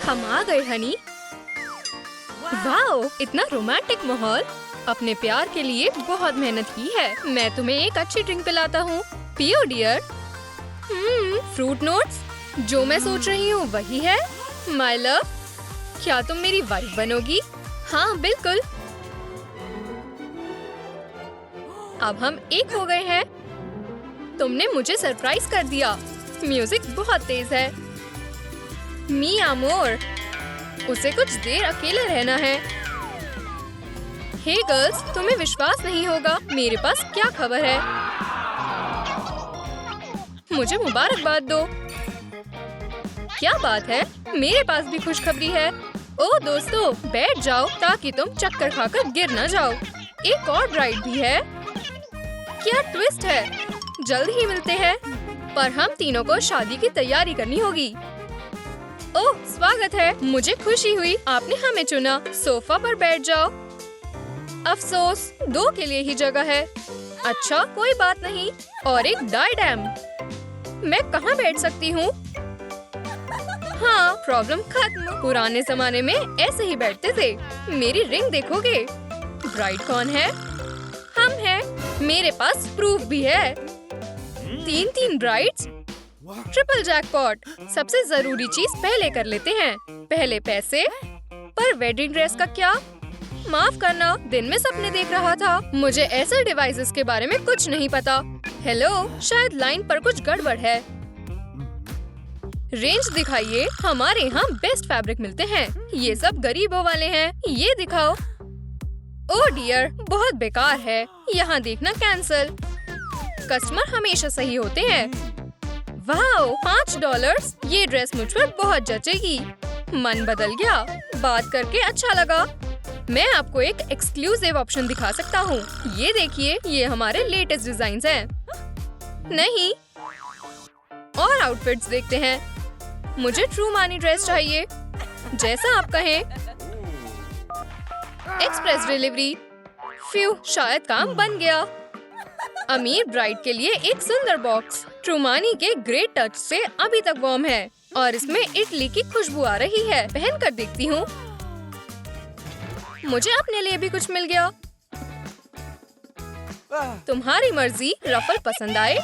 हम आ गए हनी। वाओ, इतना रोमांटिक माहौल। अपने प्यार के लिए बहुत मेहनत की है। मैं तुम्हें एक अच्छी ड्रिंक पिलाता हूँ, पियो डियर। फ्रूट नोट्स, जो मैं सोच रही हूँ वही है। माय लव, क्या तुम मेरी वाइफ बनोगी? हाँ बिल्कुल। अब हम एक हो गए हैं। तुमने मुझे सरप्राइज कर दिया। म्यूजिक बहुत तेज है। मी आमोर, उसे कुछ देर अकेले रहना है। हे गर्ल्स, तुम्हें विश्वास नहीं होगा मेरे पास क्या खबर है। मुझे मुबारकबाद दो। क्या बात है, मेरे पास भी खुशखबरी है। ओह दोस्तों, बैठ जाओ ताकि तुम चक्कर खाकर गिर न जाओ। एक और ब्राइड भी है। क्या ट्विस्ट है। जल्द ही मिलते हैं, पर हम तीनों को शादी की तैयारी करनी होगी। ओह स्वागत है, मुझे खुशी हुई आपने हमें चुना। सोफा पर बैठ जाओ। अफसोस, 2 के लिए ही जगह है। अच्छा कोई बात नहीं। और एक डायडैम। मैं कहाँ बैठ सकती हूँ? हाँ, प्रॉब्लम खत्म। पुराने जमाने में ऐसे ही बैठते थे। मेरी रिंग देखोगे? ब्राइड कौन है? हम हैं। मेरे पास प्रूफ भी है। 3 ब्राइड्स, ट्रिपल जैकपॉट। सबसे जरूरी चीज पहले कर लेते हैं। पहले पैसे। पर वेडिंग ड्रेस का क्या? माफ करना, दिन में सपने देख रहा था। मुझे ऐसे डिवाइसेस के बारे में कुछ नहीं पता। हेलो, शायद लाइन पर कुछ गड़बड़ है। रेंज दिखाइए। हमारे यहाँ बेस्ट फैब्रिक मिलते हैं। ये सब गरीबों वाले हैं। ये दिखाओ। ओह डियर, बहुत बेकार है। यहाँ देखना कैंसल। कस्टमर हमेशा सही होते हैं। वाओ, $5। ये ड्रेस मुझ पर बहुत जचेगी। मन बदल गया। बात करके अच्छा लगा। मैं आपको एक एक्सक्लूसिव ऑप्शन दिखा सकता हूँ। ये देखिए, ये हमारे लेटेस्ट डिजाइन्स हैं। नहीं, और आउटफिट्स देखते हैं। मुझे ट्रू मानी ड्रेस चाहिए, जैसा आप कहें। Express delivery. फ्यू, शायद काम बन गया। अमीर ब्राइड के लिए एक सुंदर बॉक्स। ट्रूमानी के ग्रेट टच से अभी तक वार्म है और इसमें इटली की खुशबू आ रही है। पहन कर देखती हूँ। मुझे अपने लिए भी कुछ मिल गया। तुम्हारी मर्जी। रफल पसंद आए?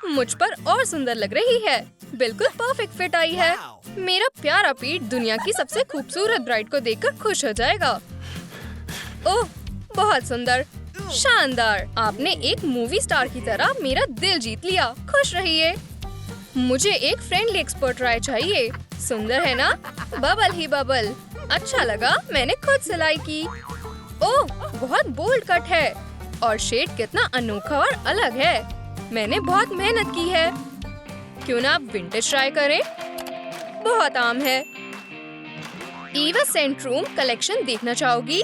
मुझ पर और सुंदर लग रही है। बिल्कुल परफेक्ट फिट आई है। मेरा प्यारा पीट दुनिया की सबसे खूबसूरत ब्राइड को देखकर खुश हो जाएगा। ओह, बहुत सुंदर, शानदार। आपने एक मूवी स्टार की तरह मेरा दिल जीत लिया। खुश रहिए। मुझे एक फ्रेंडली एक्सपर्ट राय चाहिए। सुंदर है ना? बबल ही बबल। अच्छा लगा, मैंने खुद सिलाई की। ओह, बहुत बोल्ड कट है और शेड कितना अनोखा और अलग है। मैंने बहुत मेहनत की है। क्यों ना आप विंटेज ट्राई करें? बहुत आम है। ईवा सेंट रूम कलेक्शन देखना चाहोगी?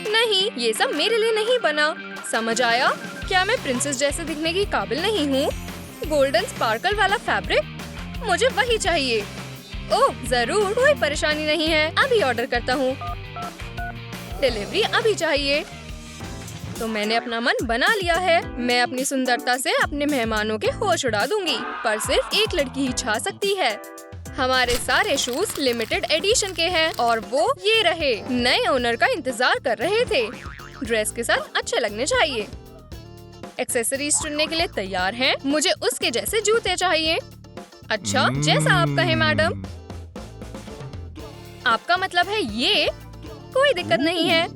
नहीं, ये सब मेरे लिए नहीं बना। समझ आया? क्या मैं प्रिंसेस जैसे दिखने की काबिल नहीं हूँ? गोल्डन स्पार्कल वाला फैब्रिक, मुझे वही चाहिए। ओह जरूर, कोई परेशानी नहीं है। अभी ऑर्डर करता हूँ। डिलीवरी अभी चाहिए। तो मैंने अपना मन बना लिया है। मैं अपनी सुंदरता से अपने मेहमानों के होश उड़ा दूंगी, पर सिर्फ एक लड़की ही छा सकती है। हमारे सारे शूज लिमिटेड एडिशन के हैं और वो ये रहे। नए ओनर का इंतजार कर रहे थे। ड्रेस के साथ अच्छे लगने चाहिए। एक्सेसरीज चुनने के लिए तैयार हैं? मुझे उसके जैसे जूते चाहिए। अच्छा, जैसा आप कहें मैडम। आपका मतलब है ये? कोई दिक्कत नहीं है।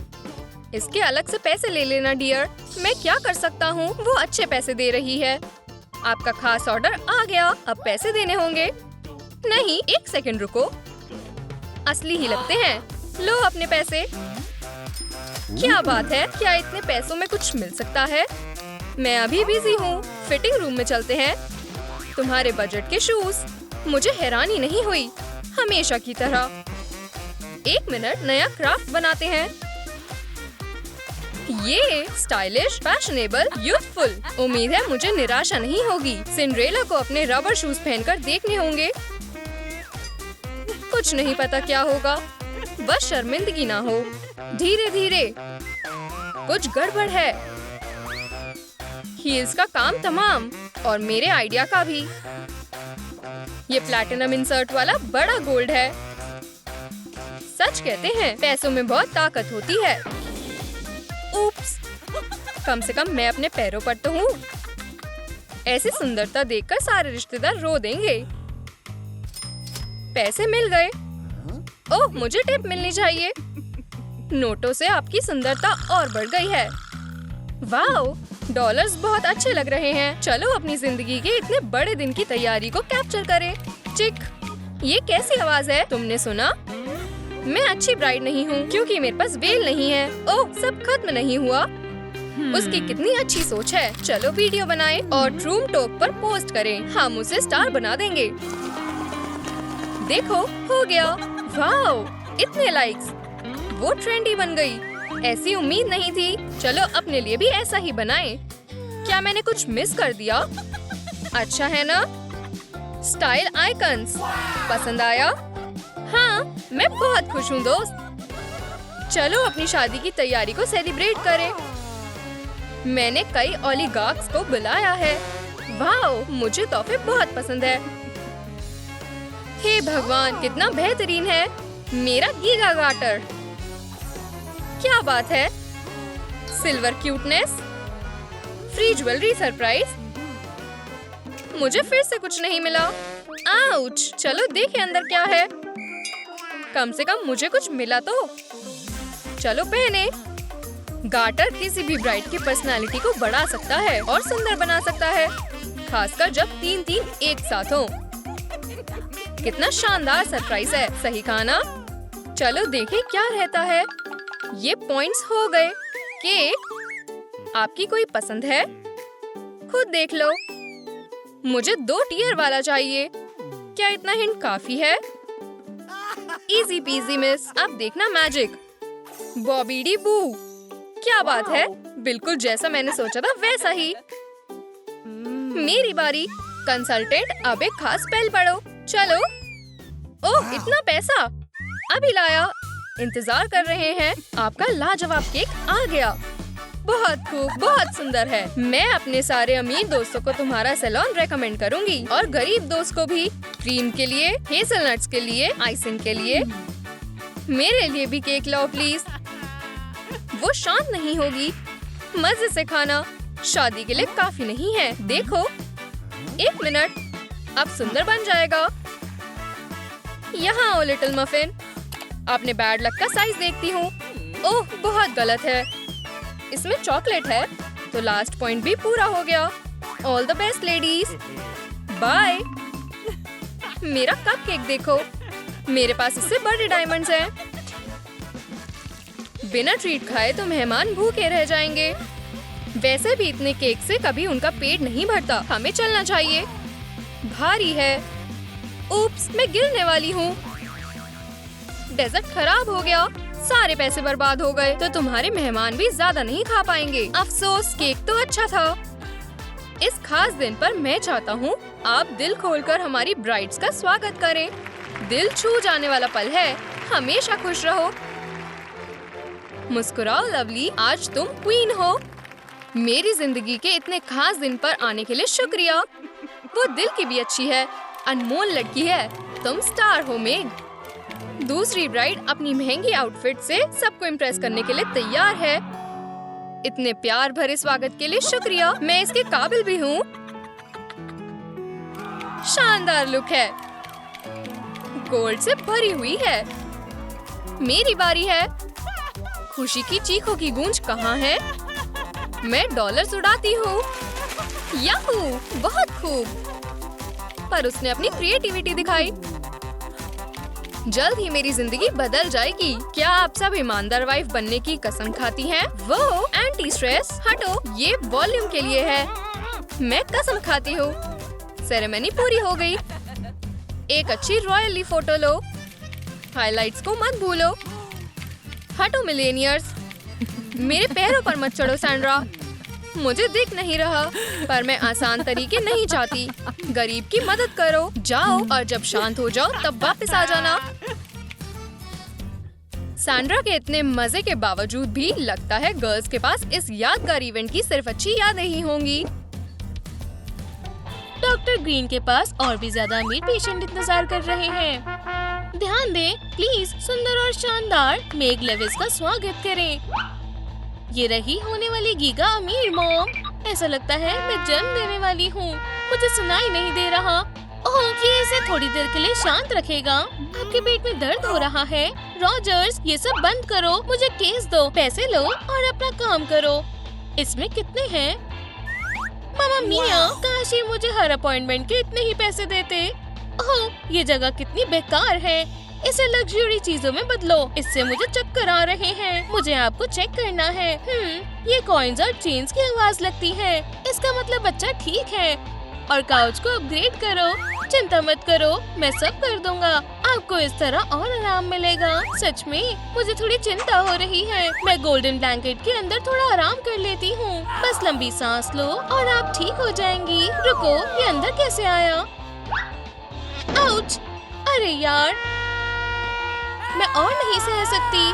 इसके अलग से पैसे ले लेना डियर। मैं क्या कर सकता हूँ, वो अच्छे पैसे दे रही है। आपका खास ऑर्डर आ गया, अब पैसे देने होंगे। नहीं, 1 सेकंड रुको। असली ही लगते हैं। लो अपने पैसे। क्या बात है, क्या इतने पैसों में कुछ मिल सकता है? मैं अभी बिजी हूँ। फिटिंग रूम में चलते हैं। तुम्हारे बजट के शूज। मुझे हैरानी नहीं हुई, हमेशा की तरह। 1 मिनट, नया क्राफ्ट बनाते हैं। ये स्टाइलिश, फैशनेबल, यूथफुल। उम्मीद है मुझे निराशा नहीं होगी। सिंड्रेला को अपने रबर शूज पहनकर देखने होंगे। कुछ नहीं पता क्या होगा, बस शर्मिंदगी ना हो। धीरे धीरे। कुछ गड़बड़ है। हील्स का काम तमाम और मेरे आइडिया का भी। ये प्लैटिनम इंसर्ट वाला बड़ा गोल्ड है। सच कहते हैं पैसों में बहुत ताकत होती है। उप्स, कम से कम मैं अपने पैरों पर तो हूँ। ऐसी सुंदरता देखकर सारे रिश्तेदार रो देंगे। पैसे मिल गए। ओह, मुझे टिप मिलनी चाहिए। नोटों से आपकी सुंदरता और बढ़ गई है। वाओ, डॉलर्स बहुत अच्छे लग रहे हैं। चलो अपनी जिंदगी के इतने बड़े दिन की तैयारी को कैप्चर करें। चिक, ये कैसी आवाज है? तुमने सुना? मैं अच्छी ब्राइड नहीं हूँ क्योंकि मेरे पास वेल नहीं है। ओह, सब खत्म नहीं हुआ। उसकी कितनी अच्छी सोच है। चलो वीडियो बनाएं और ट्रूम टॉक पर पोस्ट करें। हम उसे स्टार बना देंगे। देखो, हो गया। वाओ, इतने लाइक्स। वो ट्रेंडी बन गई। ऐसी उम्मीद नहीं थी। चलो अपने लिए भी ऐसा ही बनाएं। क्या मैंने कुछ मिस कर दिया? अच्छा है ना? स्टाइल आइकन्स पसंद आया? हाँ, मैं बहुत खुश हूँ दोस्त। चलो अपनी शादी की तैयारी को सेलिब्रेट करें। मैंने कई ओलिगार्क्स को बुलाया है। वाओ, मुझे तोहफे बहुत पसंद है। हे भगवान, कितना बेहतरीन है मेरा गीगा गार्टर। क्या बात है? Silver cuteness, free jewellery surprise. मुझे फिर से कुछ नहीं मिला। आउच! चलो देखें अंदर क्या है। कम से कम मुझे कुछ मिला तो। चलो पहने। गार्टर किसी भी ब्राइड की पर्सनालिटी को बढ़ा सकता है और सुंदर बना सकता है, खासकर जब तीन एक साथ हो। कितना शानदार सरप्राइज है, सही कहा ना? चलो देखें क्या रहता है। ये पॉइंट्स हो गए। केक आपकी कोई पसंद है? खुद देख लो। मुझे 2 टियर वाला चाहिए। क्या इतना हिंट काफी है? Easy PG miss. अब देखना मैजिक। बॉबीडी बू। क्या बात है, बिल्कुल जैसा मैंने सोचा था वैसा ही। मेरी बारी। कंसल्टेंट, अब एक खास स्पेल पढ़ो। चलो। ओह, इतना पैसा अभी लाया। इंतजार कर रहे हैं। आपका लाजवाब केक आ गया। बहुत खूब, बहुत सुंदर है। मैं अपने सारे अमीर दोस्तों को तुम्हारा सैलून रेकमेंड करूंगी और गरीब दोस्त को भी। क्रीम के लिए, हेज़लनट्स के लिए, आइसिंग के लिए। मेरे लिए भी केक लाओ प्लीज। वो शांत नहीं होगी। मजे से खाना। शादी के लिए काफी नहीं है। देखो, 1 मिनट, अब सुंदर बन जाएगा। यहाँ आओ लिटिल मफिन। अपने बैड लक का साइज देखती हूँ। ओह, बहुत गलत है। इसमें चॉकलेट है, तो लास्ट पॉइंट भी पूरा हो गया। All the best ladies. Bye. मेरा कपकेक देखो। मेरे पास इससे बड़े डायमंड्स हैं। बिना ट्रीट खाए तो मेहमान भूखे रह जाएंगे। वैसे भी इतने केक से कभी उनका पेट नहीं भरता। हमें चलना चाहिए। भारी है। उप्स, मैं गिरने वाली हूँ। डेजर्ट खराब हो गया। सारे पैसे बर्बाद हो गए। तो तुम्हारे मेहमान भी ज्यादा नहीं खा पाएंगे। अफसोस, केक तो अच्छा था। इस खास दिन पर मैं चाहता हूँ आप दिल खोलकर हमारी ब्राइड्स का स्वागत करें। दिल छू जाने वाला पल है। हमेशा खुश रहो। मुस्कुराओ लवली, आज तुम क्वीन हो। मेरी जिंदगी के इतने खास दिन पर आने के लिए शुक्रिया। वो दिल की भी अच्छी है, अनमोल लड़की है। तुम स्टार हो मेग। दूसरी ब्राइड अपनी महंगी आउटफिट से सबको इम्प्रेस करने के लिए तैयार है। इतने प्यार भरे स्वागत के लिए शुक्रिया। मैं इसके काबिल भी हूँ। शानदार लुक है। गोल्ड से भरी हुई है। मेरी बारी है। खुशी की चीखों की गूंज कहाँ है? मैं डॉलर्स उड़ाती हूँ। याहू, बहुत खूब। पर उसने अपनी क्रिएटिविटी दिखाई। जल्द ही मेरी जिंदगी बदल जाएगी। क्या आप सब ईमानदार वाइफ बनने की कसम खाती हैं? वो एंटी स्ट्रेस हटो, ये वॉल्यूम के लिए है। मैं कसम खाती हूँ। सेरेमनी पूरी हो गई। एक अच्छी रॉयली फोटो लो। हाइलाइट्स को मत भूलो। हटो मिलेनियर्स। मेरे पैरों पर मत चढ़ो सैंड्रा। मुझे दिख नहीं रहा, पर मैं आसान तरीके नहीं चाहती। गरीब की मदद करो। जाओ और जब शांत हो जाओ तब वापस आ जाना। सैंड्रा के इतने मजे के बावजूद भी लगता है गर्ल्स के पास इस यादगार इवेंट की सिर्फ अच्छी यादें ही होंगी। डॉक्टर ग्रीन के पास और भी ज्यादा अमीर पेशेंट इंतजार कर रहे हैं। ध्यान दें, प्लीज सुंदर और शानदार मेग लेविस का स्वागत करें। ये रही होने वाली गीगा अमीर मॉम। ऐसा लगता है मैं जन्म देने वाली हूँ। मुझे सुनाई नहीं दे रहा। ओह, ये इसे थोड़ी देर के लिए शांत रखेगा। आपके पेट में दर्द हो रहा है। रॉजर्स, ये सब बंद करो। मुझे केस दो, पैसे लो और अपना काम करो। इसमें कितने हैं? मामा मिया, काश ये मुझे हर अपॉइंटमेंट के इतने ही पैसे देते। ओह, ये जगह कितनी बेकार है। इसे लग्जरी चीजों में बदलो। इससे मुझे चक्कर आ रहे हैं। मुझे आपको चेक करना है। ये कॉइन्स और चेन्स की आवाज लगती है। इसका मतलब बच्चा ठीक है। और काउच को अपग्रेड करो। चिंता मत करो, मैं सब कर दूंगा। आपको इस तरह और आराम मिलेगा। सच में मुझे थोड़ी चिंता हो रही है। मैं गोल्डन ब्लैंकेट के अंदर थोड़ा आराम कर लेती हूँ। बस लंबी सांस लो और आप ठीक हो जाएंगी। रुको, ये अंदर कैसे आया? आउच! अरे यार, मैं और नहीं सह सकती।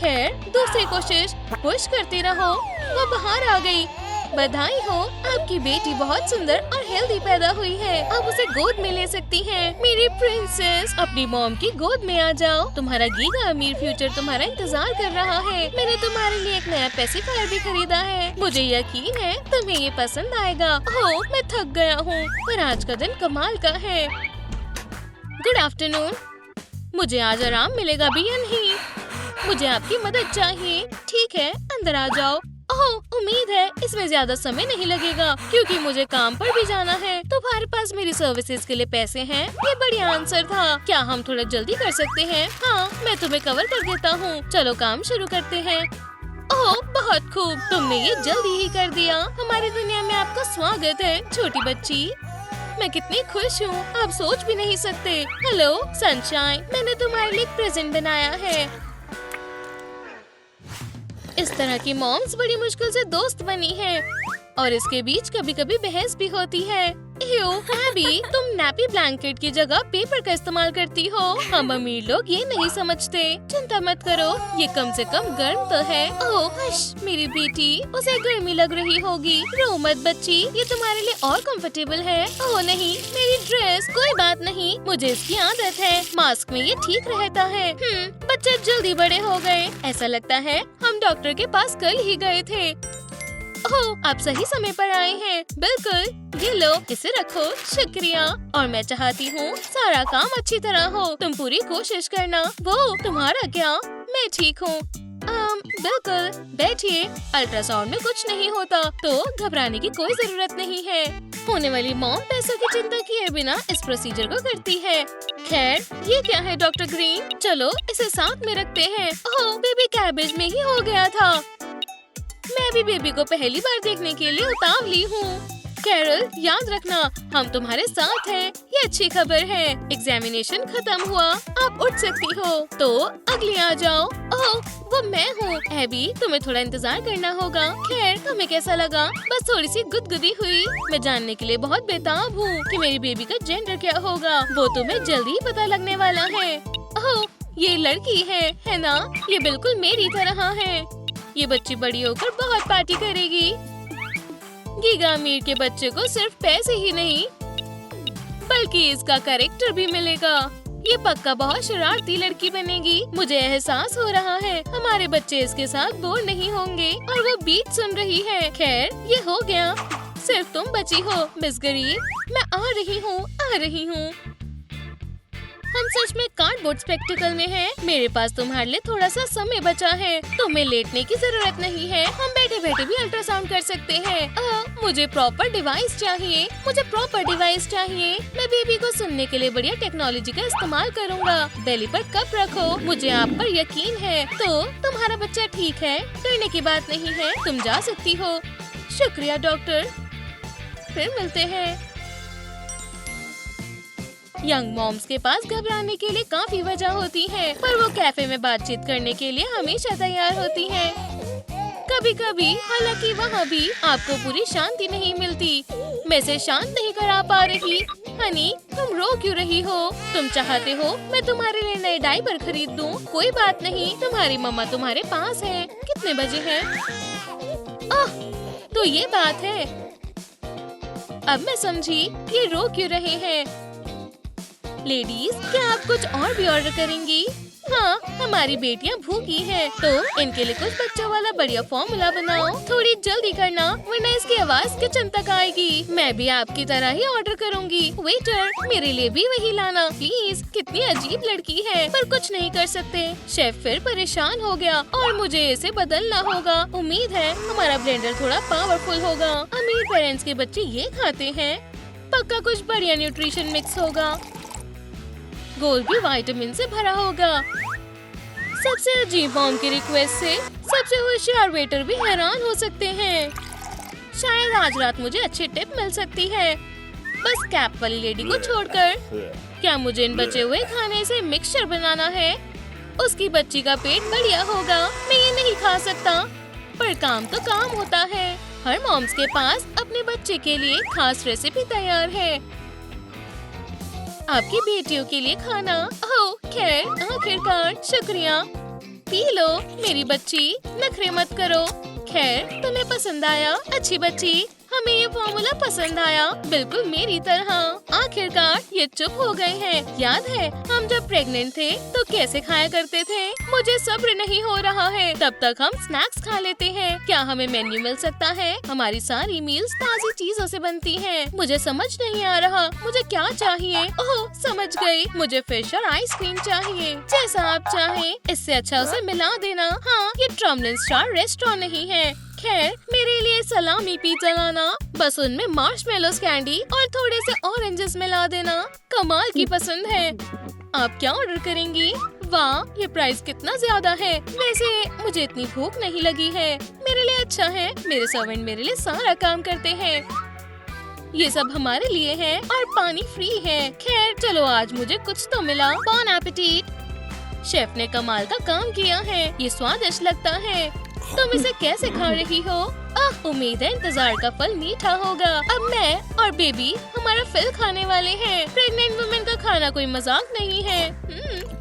खैर, दूसरी कोशिश। पुश करती रहो। वो बाहर आ गई। बधाई हो, आपकी बेटी बहुत सुंदर और हेल्दी पैदा हुई है। आप उसे गोद में ले सकती हैं। मेरी प्रिंसेस, अपनी मॉम की गोद में आ जाओ। तुम्हारा गीगा अमीर फ्यूचर तुम्हारा इंतजार कर रहा है। मैंने तुम्हारे लिए एक नया पेसिफायर भी खरीदा है। मुझे यकीन है तुम्हें ये पसंद आएगा। ओह, मैं थक गया हूँ, पर आज का दिन कमाल का है। Good afternoon. मुझे आज आराम मिलेगा भी या नहीं? मुझे आपकी मदद चाहिए। ठीक है, अंदर आ जाओ। ओह, उम्मीद है इसमें ज्यादा समय नहीं लगेगा, क्योंकि मुझे काम पर भी जाना है। तुम्हारे पास मेरी सर्विसेज के लिए पैसे हैं? ये बढ़िया आंसर था। क्या हम थोड़ा जल्दी कर सकते हैं? हाँ, मैं तुम्हें कवर कर देता हूँ। चलो काम शुरू करते हैं। ओह, बहुत खूब, तुमने ये जल्दी ही कर दिया। हमारी दुनिया में आपका स्वागत है, छोटी बच्ची। मैं कितनी खुश हूँ, आप सोच भी नहीं सकते। हेलो सनशाइन, मैंने तुम्हारे लिए एक प्रेजेंट बनाया है। इस तरह की मॉम्स बड़ी मुश्किल से दोस्त बनी है और इसके बीच कभी कभी बहस भी होती है। एबी, तुम नैपी ब्लैंकेट की जगह पेपर का इस्तेमाल करती हो। हम अमीर लोग ये नहीं समझते। चिंता मत करो, ये कम से कम गर्म तो है। ओह हश, मेरी बेटी, उसे गर्मी लग रही होगी। रो मत बच्ची, ये तुम्हारे लिए और कंफर्टेबल है। ओह नहीं, मेरी ड्रेस। कोई बात नहीं, मुझे इसकी आदत है। मास्क में ये ठीक रहता है। बच्चे जल्दी बड़े हो गए। ऐसा लगता है हम डॉक्टर के पास कल ही गए थे। ओह, आप सही समय पर आए हैं। बिल्कुल, ये लो, इसे रखो। शुक्रिया। और मैं चाहती हूँ सारा काम अच्छी तरह हो। तुम पूरी कोशिश करना। वो तुम्हारा क्या? मैं ठीक हूँ। बिल्कुल, बैठिए। अल्ट्रासाउंड में कुछ नहीं होता, तो घबराने की कोई जरूरत नहीं है। होने वाली मॉम पैसों की चिंता किए बिना इस प्रोसीजर को करती है। खैर, ये क्या है डॉक्टर ग्रीन? चलो इसे साथ में रखते हैं। ओह, बेबी कैबेज में ही हो गया था। मैं भी बेबी को पहली बार देखने के लिए उतावली हूँ। कैरल, याद रखना, हम तुम्हारे साथ हैं। ये अच्छी खबर है। एग्जामिनेशन खत्म हुआ, आप उठ सकती हो। तो अगली आ जाओ। ओह, वो मैं हूँ। एबी, तुम्हें थोड़ा इंतजार करना होगा। खैर, तुम्हें कैसा लगा? बस थोड़ी सी गुदगुदी हुई। मैं जानने के लिए बहुत बेताब हूँ कि मेरी बेबी का जेंडर क्या होगा। वो तुम्हें जल्दी ही पता लगने वाला है। ओह, ये लड़की है ना? ये बिल्कुल मेरी तरह है। ये बच्ची बड़ी होकर बहुत पार्टी करेगी। गीगा अमीर के बच्चे को सिर्फ पैसे ही नहीं, बल्कि इसका कैरेक्टर भी मिलेगा। ये पक्का बहुत शरारती लड़की बनेगी। मुझे एहसास हो रहा है हमारे बच्चे इसके साथ बोर नहीं होंगे। और वो बीट सुन रही है। खैर, ये हो गया। सिर्फ तुम बची हो, मिस गरीब। मैं आ रही हूँ। हम सच में कार्डबोर्ड स्पेक्टिकल में हैं। मेरे पास तुम्हारे लिए थोड़ा सा समय बचा है। तुम्हें लेटने की जरूरत नहीं है। हम बैठे बैठे भी अल्ट्रासाउंड कर सकते हैं। मुझे प्रॉपर डिवाइस चाहिए। मैं बेबी को सुनने के लिए बढ़िया टेक्नोलॉजी का इस्तेमाल करूँगा। बेली पर कप रखो। मुझे आप पर यकीन है। तो तुम्हारा बच्चा ठीक है, डरने की बात नहीं है। तुम जा सकती हो। शुक्रिया डॉक्टर, फिर मिलते हैं। यंग मॉम्स के पास घबराने के लिए काफी वजह होती है, पर वो कैफे में बातचीत करने के लिए हमेशा तैयार होती हैं। कभी कभी हालांकि वहाँ भी आपको पूरी शांति नहीं मिलती। मैं इसे शांत नहीं करा पा रही। हनी, तुम रो क्यों रही हो? तुम चाहते हो मैं तुम्हारे लिए नए डायपर खरीद दूं? कोई बात नहीं, तुम्हारी मम्मा तुम्हारे पास है। कितने बजे हैं? तो ये बात है। अब मैं समझी ये रो क्यों रहे हैं। लेडीज, क्या आप कुछ और भी ऑर्डर करेंगी? हाँ, हमारी बेटियाँ भूखी हैं, तो इनके लिए कुछ बच्चों वाला बढ़िया फॉर्मूला बनाओ। थोड़ी जल्दी करना वरना इसकी आवाज किचन तक आएगी। मैं भी आपकी तरह ही ऑर्डर करूँगी। वेटर, मेरे लिए भी वही लाना प्लीज। कितनी अजीब लड़की है, पर कुछ नहीं कर सकते। शेफ फिर परेशान हो गया और मुझे इसे बदलना होगा। उम्मीद है हमारा ब्लेंडर थोड़ा पावरफुल होगा। अमीर पेरेंट्स के बच्चे ये खाते हैं, पक्का कुछ बढ़िया न्यूट्रिशन मिक्स होगा। गोल भी विटामिन से भरा होगा। सबसे अजीब मॉम की रिक्वेस्ट से सबसे होशियार वेटर भी हैरान हो सकते हैं। शायद आज रात मुझे अच्छी टिप मिल सकती है, बस कैप वाली लेडी को छोड़कर। क्या मुझे इन बचे हुए खाने से मिक्सचर बनाना है? उसकी बच्ची का पेट बढ़िया होगा। मैं ये नहीं खा सकता, पर काम तो काम होता है। हर मॉम्स के पास अपने बच्चे के लिए खास रेसिपी तैयार है। आपकी बेटियों के लिए खाना। ओह खैर, आखिरकार, शुक्रिया। पी लो मेरी बच्ची, नखरे मत करो। खैर, तुम्हें पसंद आया? अच्छी बच्ची, हमें ये फॉर्मूला पसंद आया, बिल्कुल मेरी तरह। आखिरकार ये चुप हो गए हैं। याद है हम जब प्रेग्नेंट थे तो कैसे खाया करते थे? मुझे सब्र नहीं हो रहा है, तब तक हम स्नैक्स खा लेते हैं। क्या हमें मेन्यू मिल सकता है? हमारी सारी मील्स ताज़ी चीजों से बनती हैं। मुझे समझ नहीं आ रहा मुझे क्या चाहिए। ओह समझ गई, मुझे फिश और आइसक्रीम चाहिए। जैसा आप चाहें, इससे अच्छा उसे मिला देना। हाँ, ये ट्रमलिन स्टार रेस्टोरेंट नहीं है। खैर, मेरे लिए सलामी पिज़्ज़ा लाना, बस उनमें मार्शमेलोस कैंडी और थोड़े से ऑरेंजेस मिला देना। कमाल की पसंद है। आप क्या ऑर्डर करेंगी? वाह, ये प्राइस कितना ज्यादा है। वैसे मुझे इतनी भूख नहीं लगी है। मेरे लिए अच्छा है, मेरे सर्वेंट मेरे लिए सारा काम करते हैं। ये सब हमारे लिए है और पानी फ्री है। खैर चलो, आज मुझे कुछ तो मिला। बॉन एपेटिट। शेफ ने कमाल का काम किया है, ये स्वादिष्ट लगता है। तुम इसे कैसे खा रही हो? उम्मीद है इंतजार का फल मीठा होगा। अब मैं और बेबी हमारा फिल खाने वाले हैं। प्रेग्नेंट वुमेन का खाना कोई मजाक नहीं है।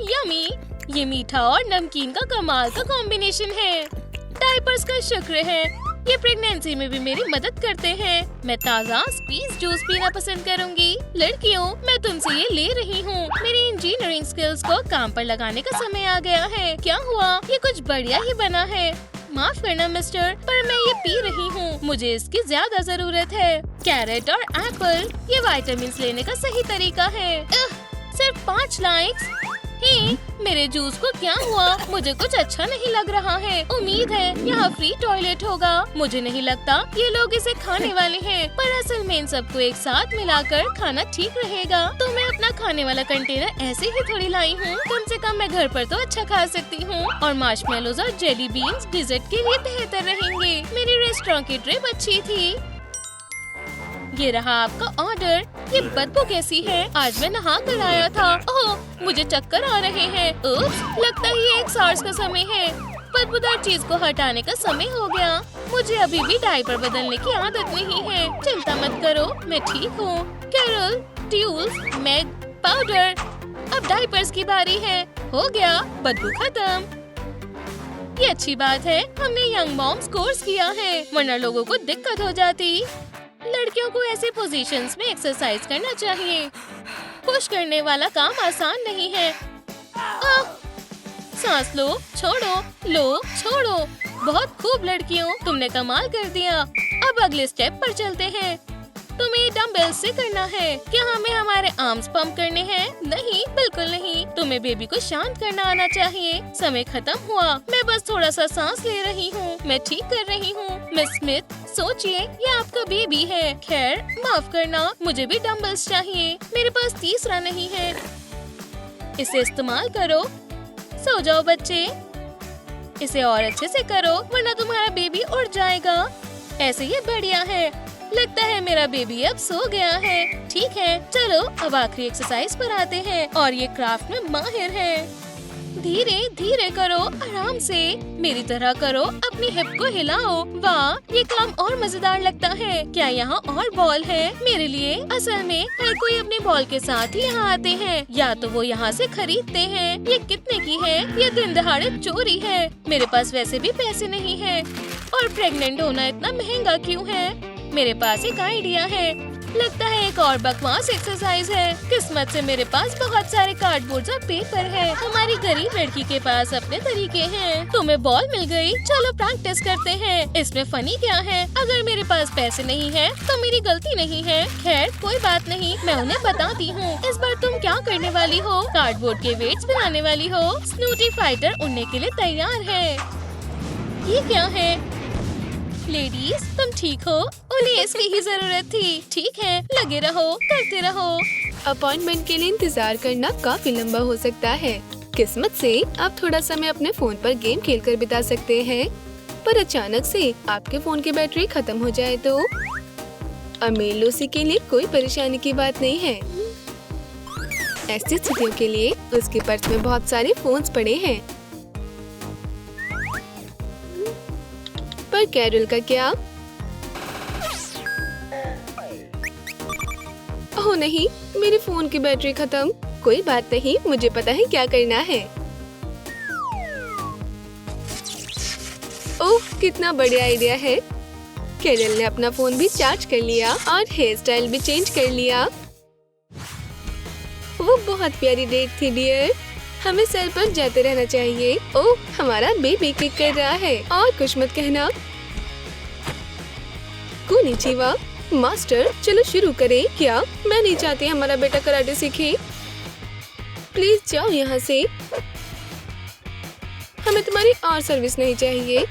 यमी, ये मीठा और नमकीन का कमाल का कॉम्बिनेशन है। डायपर्स का शुक्र है, ये प्रेगनेंसी में भी मेरी मदद करते हैं। मैं ताज़ा स्क्वीज जूस पीना पसंद करूंगी। लड़कियों, मैं तुमसे ये ले रही हूँ। मेरी इंजीनियरिंग स्किल्स को काम पर लगाने का समय आ गया है। क्या हुआ? ये कुछ बढ़िया ही बना है। माफ करना मिस्टर, पर मैं ये पी रही हूँ। मुझे इसकी ज्यादा जरूरत है। कैरेट और एप्पल, ये विटामिन लेने का सही तरीका है। सिर्फ 5 लाइक्स। हे, मेरे जूस को क्या हुआ? मुझे कुछ अच्छा नहीं लग रहा है। उम्मीद है यहाँ फ्री टॉयलेट होगा। मुझे नहीं लगता ये लोग इसे खाने वाले हैं, पर असल में इन सबको एक साथ मिलाकर खाना ठीक रहेगा। तो मैं अपना खाने वाला कंटेनर ऐसे ही थोड़ी लाई हूँ। कम से कम मैं घर पर तो अच्छा खा सकती हूँ। और मार्शमेलोज और जेली बीन्स डिजर्ट के लिए बेहतर रहेंगे। मेरी रेस्टोरेंट की ट्रिप अच्छी थी। ये रहा आपका ऑर्डर। ये बदबू कैसी है? आज मैं नहा कर आया था। ओह, मुझे चक्कर आ रहे हैं। उप्स, लगता है ये एक सार्स का समय है। बदबूदार चीज को हटाने का समय हो गया। मुझे अभी भी डायपर बदलने की आदत नहीं है। चिंता मत करो, मैं ठीक हूँ। कैरल, ट्यूल्स, मैग, पाउडर। अब डायपर्स की बारी है। हो गया, बदबू खत्म। ये अच्छी बात है हमने यंग मॉम्स कोर्स किया है, वरना लोगों को दिक्कत हो जाती। लड़कियों को ऐसे पोजीशंस में एक्सरसाइज करना चाहिए। पुश करने वाला काम आसान नहीं है। सांस लो, छोड़ो, लो, छोड़ो। बहुत खूब लड़कियों, तुमने कमाल कर दिया। अब अगले स्टेप पर चलते हैं। तुम्हें डम्बल्स से करना है। क्या हमें हमारे आर्म्स पंप करने हैं? नहीं, बिल्कुल नहीं। तुम्हें बेबी को शांत करना आना चाहिए। समय खत्म हुआ। मैं बस थोड़ा सा सांस ले रही हूँ। मैं ठीक कर रही हूँ। मिस स्मिथ, सोचिए, ये आपका बेबी है। खैर, माफ करना, मुझे भी डम्बल्स चाहिए। मेरे पास तीसरा नहीं है। इसे इस्तेमाल करो। सो जाओ बच्चे। इसे और अच्छे से करो, वरना तुम्हारा बेबी उड़ जाएगा। ऐसे ही बढ़िया है। लगता है मेरा बेबी अब सो गया है। ठीक है, चलो अब आखिरी एक्सरसाइज पर आते हैं। और ये क्राफ्ट में माहिर है। धीरे धीरे करो, आराम से, मेरी तरह करो। अपनी हिप को हिलाओ। वाह, ये काम और मजेदार लगता है। क्या यहाँ और बॉल है मेरे लिए? असल में हर कोई अपनी बॉल के साथ ही यहाँ आते हैं, या तो वो यहाँ से खरीदते हैं। ये कितने की है? ये दिन दहाड़े चोरी है। मेरे पास वैसे भी पैसे नहीं है। और प्रेग्नेंट होना इतना महंगा क्यों है? मेरे पास एक आइडिया है। लगता है एक और बकवास एक्सरसाइज है। किस्मत से मेरे पास बहुत सारे कार्डबोर्ड और पेपर है। हमारी गरीब लड़की के पास अपने तरीके हैं। तुम्हें बॉल मिल गई, चलो प्रैक्टिस करते हैं। इसमें फनी क्या है? अगर मेरे पास पैसे नहीं है तो मेरी गलती नहीं है। खैर कोई बात नहीं, मैं उन्हें बताती हूँ। इस बार तुम क्या करने वाली हो? कार्डबोर्ड के वेट्स बनाने वाली हो? स्नूटी फाइटर उड़ने के लिए तैयार है। ये क्या है? लेडीज तुम ठीक हो? उन्हें इसकी ही जरूरत थी। ठीक है, लगे रहो, करते रहो। अपॉइंटमेंट के लिए इंतजार करना काफी लंबा हो सकता है। किस्मत से आप थोड़ा समय अपने फोन पर गेम खेलकर बिता सकते हैं, पर अचानक से आपके फोन की बैटरी खत्म हो जाए तो अमीर लूसी के लिए कोई परेशानी की बात नहीं है। ऐसी स्थितियों के लिए उसके पर्स में बहुत सारे फोन्स पड़े हैं। पर कैरल का क्या? ओह नहीं, मेरे फोन की बैटरी खत्म। कोई बात नहीं, मुझे पता है क्या करना है। ओह कितना बढ़िया आइडिया है। कैरल ने अपना फोन भी चार्ज कर लिया और हेयर स्टाइल भी चेंज कर लिया। वो बहुत प्यारी डेट थी डियर। हमें सैर पर जाते रहना चाहिए। ओह हमारा बेबी किक कर रहा है। और कुछ मत कहना। कोनिचिवा मास्टर, चलो शुरू करें। क्या? मैं नहीं चाहती हमारा बेटा कराटे सीखे। प्लीज जाओ यहाँ से। हमें तुम्हारी और सर्विस नहीं चाहिए।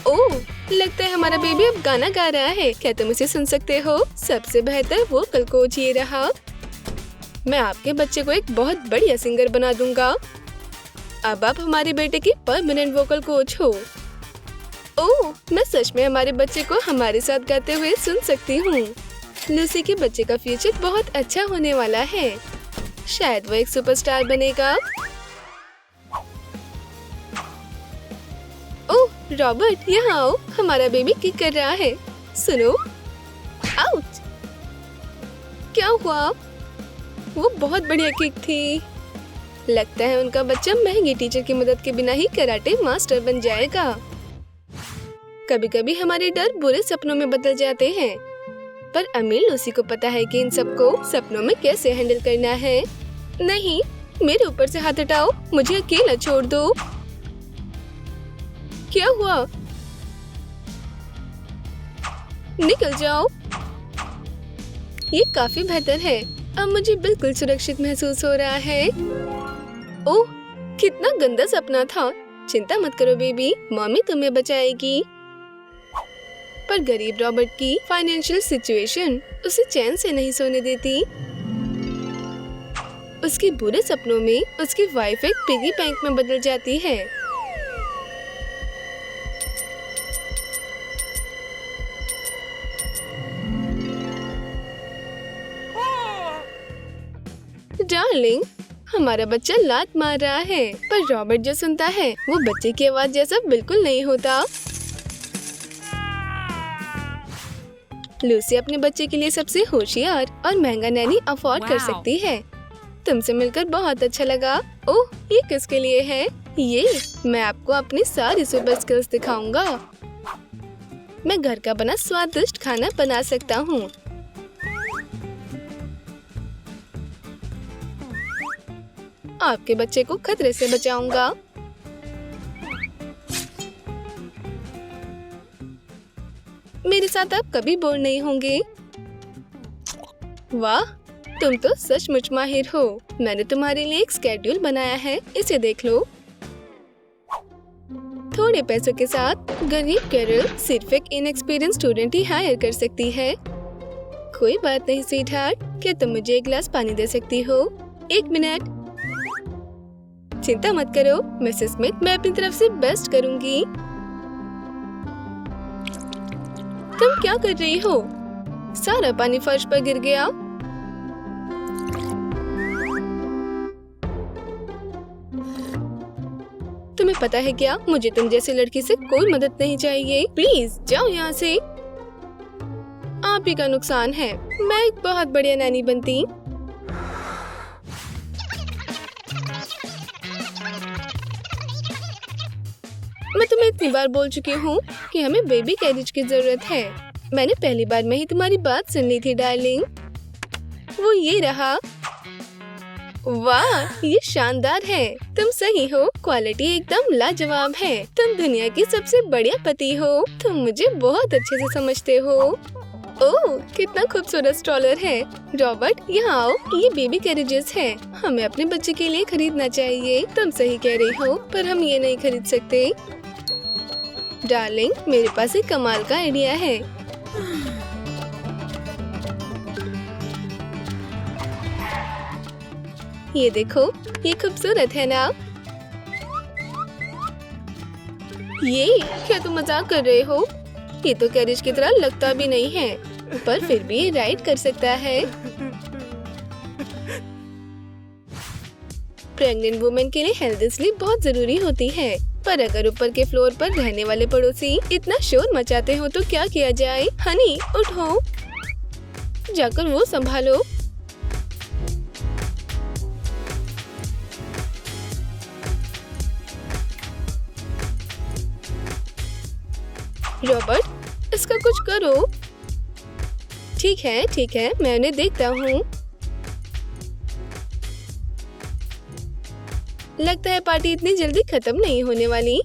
ओह लगता है हमारा बेबी अब गाना गा रहा है। क्या तुम इसे सुन सकते हो? सबसे बेहतर वोकल कोच ये रहा। मैं आपके बच्चे को एक बहुत बढ़िया सिंगर बना दूंगा। अब आप हमारे बेटे की परमानेंट वोकल कोच हो। ओह मैं सच में हमारे बच्चे को हमारे साथ गाते हुए सुन सकती हूँ। लूसी के बच्चे का फ्यूचर बहुत अच्छा होने वाला है। शायद वो एक सुपरस्टार बनेगा। ओह रॉबर्ट यहाँ आओ, हमारा बेबी किक कर रहा है। सुनो। आउट। क्या हुआ? वो बहुत बढ़िया किक थी। लगता है उनका बच्चा महंगी टीचर की मदद के बिना ही कराटे मास्टर बन जाएगा। कभी कभी हमारे डर बुरे सपनों में बदल जाते हैं, पर अमीर लूसी को पता है कि इन सबको सपनों में कैसे हैंडल करना है। नहीं, मेरे ऊपर से हाथ हटाओ, मुझे अकेला छोड़ दो। क्या हुआ? निकल जाओ। ये काफी बेहतर है। अब मुझे बिल्कुल सुरक्षित महसूस हो रहा है। ओह कितना गंदा सपना था। चिंता मत करो बेबी, मम्मी तुम्हें बचाएगी। पर गरीब रॉबर्ट की फाइनेंशियल सिचुएशन उसे चैन से नहीं सोने देती। उसके बुरे सपनों में उसकी वाइफ एक पिगी बैंक में बदल जाती है। डार्लिंग, हमारा बच्चा लात मार रहा है, पर रॉबर्ट जो सुनता है वो बच्चे की आवाज जैसा बिल्कुल नहीं होता। लूसी अपने बच्चे के लिए सबसे होशियार और महंगा नैनी अफोर्ड कर सकती है। तुमसे मिलकर बहुत अच्छा लगा। ओह ये किसके लिए है? ये मैं आपको अपनी सारी सुपर स्किल्स दिखाऊंगा। मैं घर का बना स्वादिष्ट खाना बना सकता हूँ। आपके बच्चे को खतरे से बचाऊंगा। मेरे साथ आप कभी बोर नहीं होंगे। वाह, तुम तो सचमुच माहिर हो। मैंने तुम्हारे लिए एक स्केड्यूल बनाया है, इसे देख लो। थोड़े पैसों के साथ गरीब कैरल सिर्फ एक इनएक्सपीरियंस स्टूडेंट ही हायर कर सकती है। कोई बात नहीं स्वीटहार्ट, क्या तुम मुझे एक गिलास पानी दे सकती हो? 1 मिनट। चिंता मत करो मिसेस स्मिथ, मैं अपनी तरफ से बेस्ट करूंगी। तुम क्या कर रही हो? सारा पानी फर्श पर गिर गया। तुम्हें पता है क्या, मुझे तुम जैसी लड़की से कोई मदद नहीं चाहिए। प्लीज जाओ यहाँ से। आप ही का नुकसान है। मैं एक बहुत बढ़िया नैनी बनती। मैं तुम्हें इतनी बार बोल चुकी हूँ कि हमें बेबी कैरेज की जरूरत है। मैंने पहली बार में ही तुम्हारी बात सुन ली थी डार्लिंग। वो ये रहा। वाह, ये शानदार है। तुम सही हो, क्वालिटी एकदम लाजवाब है। तुम दुनिया की सबसे बढ़िया पति हो। तुम मुझे बहुत अच्छे से समझते हो। ओह, कितना खूबसूरत स्ट्रॉलर है। रॉबर्ट, यहाँ आओ, ये बेबी कैरेजेस है। हमें अपने बच्चे के लिए खरीदना चाहिए। तुम सही कह रही हो, पर हम ये नहीं खरीद सकते। डार्लिंग, मेरे पास एक कमाल का आइडिया है। ये देखो, ये खूबसूरत है ना? ये क्या तुम मजाक कर रहे हो? ये तो कैरेज की तरह लगता भी नहीं है, पर फिर भी ये राइड कर सकता है। प्रेग्नेंट वुमेन के लिए हेल्दी स्लीप बहुत जरूरी होती है, पर अगर ऊपर के फ्लोर पर रहने वाले पड़ोसी इतना शोर मचाते हो तो क्या किया जाए? हनी, उठो, जाकर वो संभालो। रॉबर्ट, इसका कुछ करो। ठीक है, मैं उन्हें देखता हूँ। लगता है पार्टी इतनी जल्दी खत्म नहीं होने वाली।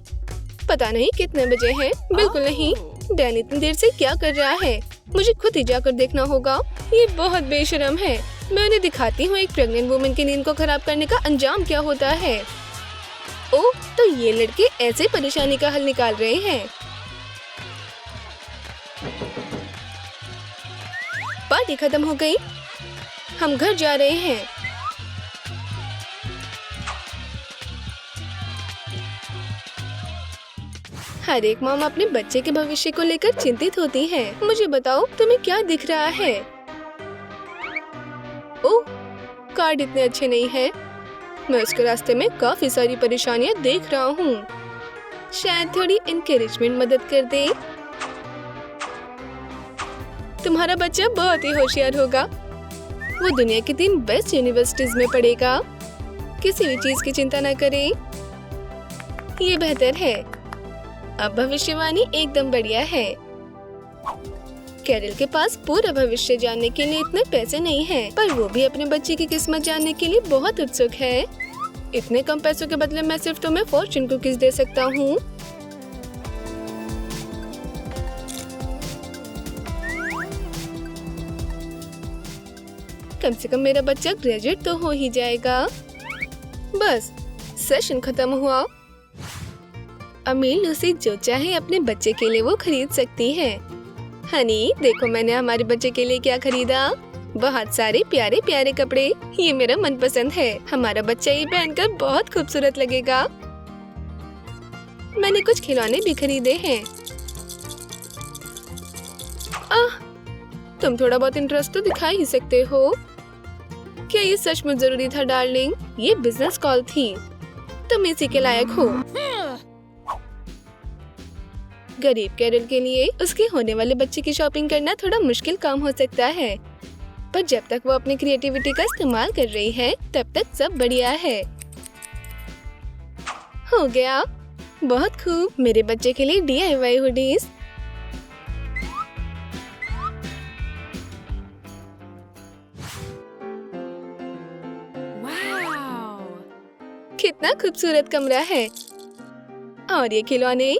पता नहीं कितने बजे हैं। बिल्कुल नहीं। डैन इतनी देर से क्या कर रहा है? मुझे खुद ही जाकर देखना होगा। ये बहुत बेशर्म है। मैं उन्हें दिखाती हूँ एक प्रेग्नेंट वुमन की नींद को खराब करने का अंजाम क्या होता है। ओह, तो ये लड़के ऐसे परेशानी का हल निकाल रहे हैं। पार्टी खत्म हो गई। हम घर जा रहे हैं। हर एक माँ अपने बच्चे के भविष्य को लेकर चिंतित होती है। मुझे बताओ, तुम्हें क्या दिख रहा है? ओह, कार्ड इतने अच्छे नहीं है। मैं उसके रास्ते में काफी सारी परेशानियाँ देख रहा हूँ। शायद थोड़ी एनकरेजमेंट मदद कर दे। तुम्हारा बच्चा बहुत ही होशियार होगा। वो दुनिया की 3 बेस्ट यूनिवर्सिटीज में पढ़ेगा। किसी भी चीज की चिंता न करें। ये बेहतर है। अब भविष्यवाणी एकदम बढ़िया है। कैरल के पास पूरा भविष्य जानने के लिए इतने पैसे नहीं हैं, पर वो भी अपने बच्चे की किस्मत जानने के लिए बहुत उत्सुक है। इतने कम पैसों के बदले मैं सिर्फ तुम्हें फॉर्च्यून कुकीज दे सकता हूँ। कम से कम मेरा बच्चा ग्रेजुएट तो हो ही जाएगा। बस, सेशन खत्म हुआ। अमीर लूसी जो चाहे अपने बच्चे के लिए वो खरीद सकती है। हनी, देखो मैंने हमारे बच्चे के लिए क्या खरीदा। बहुत सारे प्यारे प्यारे कपड़े। ये मेरा मनपसंद है। हमारा बच्चा ये पहनकर बहुत खूबसूरत लगेगा। मैंने कुछ खिलौने भी खरीदे हैं। तुम थोड़ा बहुत इंटरेस्ट तो दिखा ही सकते हो। क्या ये सचमुच जरूरी था डार्लिंग? ये बिजनेस कॉल थी। तुम इसी के लायक हो। गरीब कैरल के लिए उसके होने वाले बच्चे की शॉपिंग करना थोड़ा मुश्किल काम हो सकता है, पर जब तक वो अपनी क्रिएटिविटी का इस्तेमाल कर रही है तब तक सब बढ़िया है। हो गया। बहुत खूब। मेरे बच्चे के लिए DIY हुडीज। कितना खूबसूरत कमरा है। और ये खिलौने।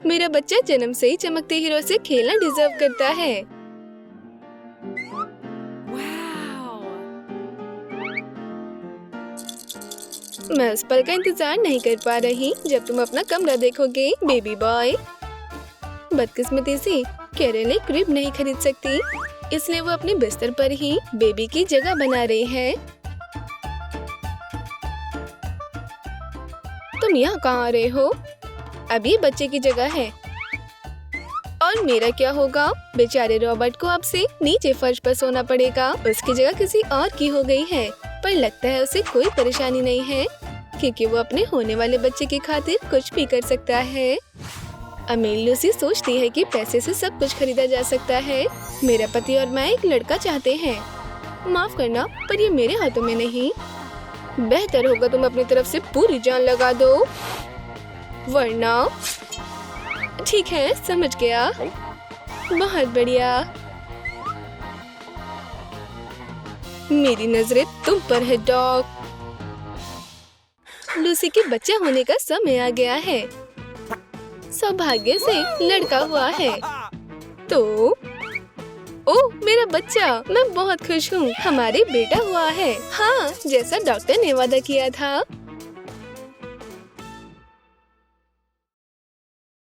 मेरा बच्चा जन्म से ही चमकते हीरो से खेलना डिजर्व करता है। मैं उस पल का इंतजार नहीं कर पा रही जब तुम अपना कमरा देखोगे, बेबी बॉय। बदकिस्मती से कैरल एक क्रिब नहीं खरीद सकती, इसलिए वो अपने बिस्तर पर ही बेबी की जगह बना रही है। तुम यहाँ कहाँ आ रहे हो? अब ये बच्चे की जगह है। और मेरा क्या होगा? बेचारे रॉबर्ट को अब से नीचे फर्श पर सोना पड़ेगा। उसकी जगह किसी और की हो गई है, पर लगता है उसे कोई परेशानी नहीं है, क्योंकि वो अपने होने वाले बच्चे की खातिर कुछ भी कर सकता है। अमीर लूसी सोचती है कि पैसे से सब कुछ खरीदा जा सकता है। मेरा पति और मैं एक लड़का चाहते हैं। माफ करना, पर ये मेरे हाथों में नहीं। बेहतर होगा तुम अपनी तरफ से पूरी जान लगा दो, वरना ठीक है, समझ गया। बहुत बढ़िया। मेरी नजरें तुम पर है डॉग। लूसी के बच्चे होने का समय आ गया है। सौभाग्य से लड़का हुआ है। तो ओह, मेरा बच्चा, मैं बहुत खुश हूँ। हमारे बेटा हुआ है। हाँ, जैसा डॉक्टर ने वादा किया था।